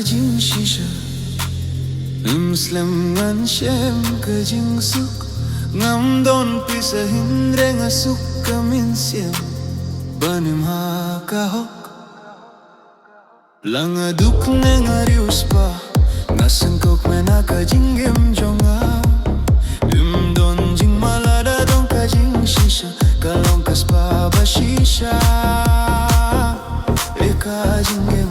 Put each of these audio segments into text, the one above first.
kajing shisha Muslim ngan shem kajing suk Ngam don pisa hindre ngasuk kamin siam Banim ha kahok Langa duk ne ngarius pa Ngasengkok mena kajing gem jonga Don jing malada don kajing shisha Kalong kaspa bashisha Kajing gem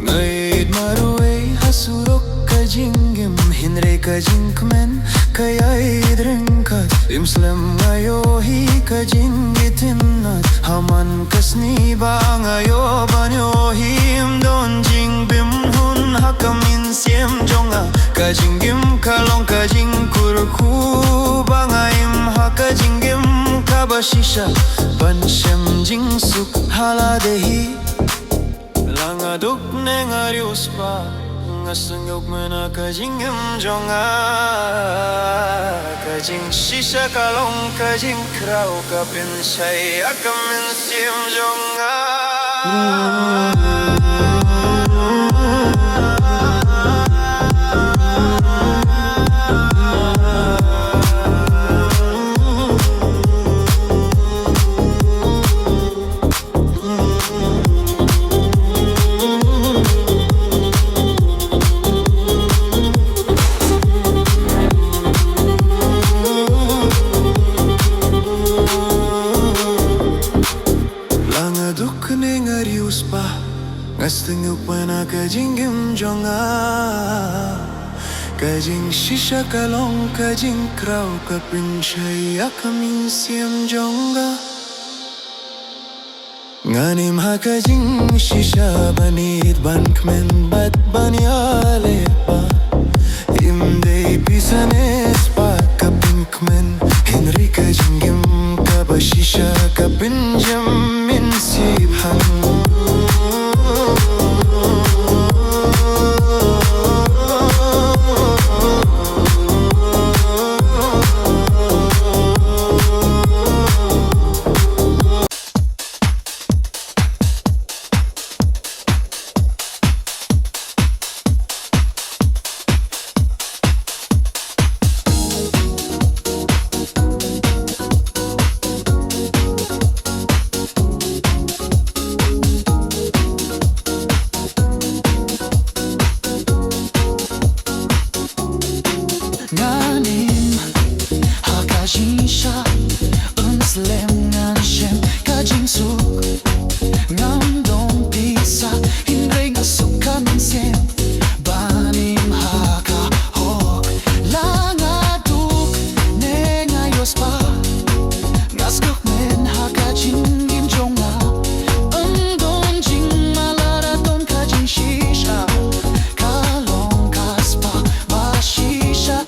Ngaid maruay hasurok kajing gem Hinre kajing kmen kayay dringkat Imslem ngayohi kajing gitinat Haman kasni ba ngayo banyohi Imdon jing bim hun hakamin siem jonga Kajing gim kalong kajing kurku Bangaim hakajing gim kabashisha Banshem jing suk haladehi Langa duk ne ngarius pa Ngasengok mena kajing gim jonga Kajing shisha kalong kajing krau Kapin syai akamin siem jonga Ngasengok mena kajing gim jonga Kajing shisha kalong kajing krau Kapin syai akamin siem jonga Nganim ha kajing shisha banit ban kmen bat banyale pa Imday pisanes pa kapin kmen Henry kajing gim kabashisha kapin jam min sibhan Nganim ha kajing sha Muslim ngan shem kajing suk Ngam don pisa hindre ngasuk kamin siem Banim ha kahok Langa duk ne ngayos pa Ngaskuk men ha kajing gim jonga Don jing malada don kajing shisha Kalong kaspa bashisha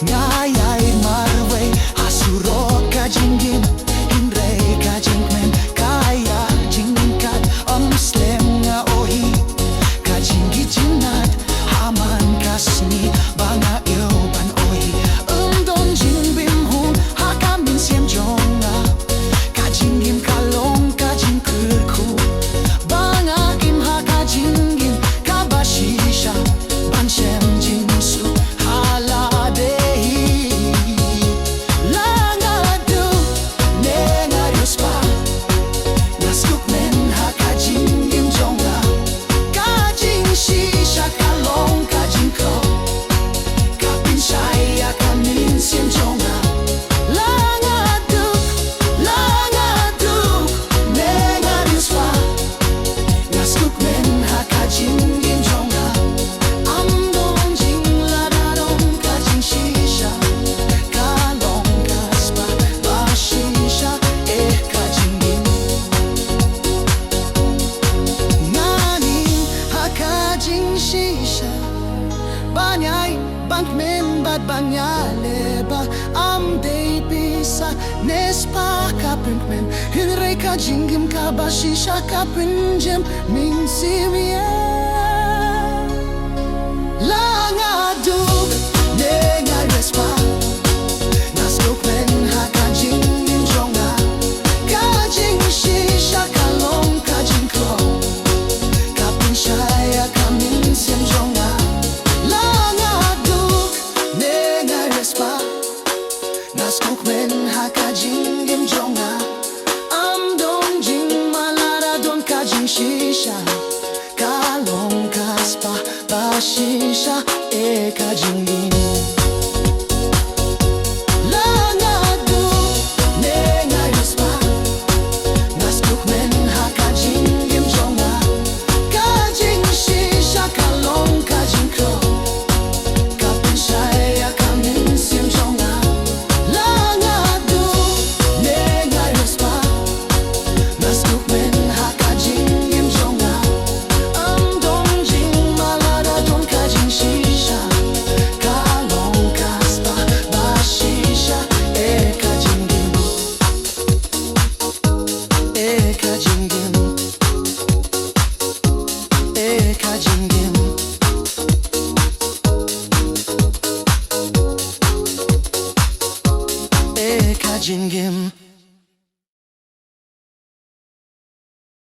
Ngayay marway hasurok kajing gim Hindre kajing men kaya jingkat Muslim nga ohi kajing gijinat Haman kasni banga ilban ohi Don jing bim hun hakamin siem jonga Kajing gim kalong kajing kurku Banga im hakajing gim kabashisha Banshem jing su halade Bad banyale ba am day pisa nespa kapin hinre ka jingim ka bashisha kapin jem min simia shisha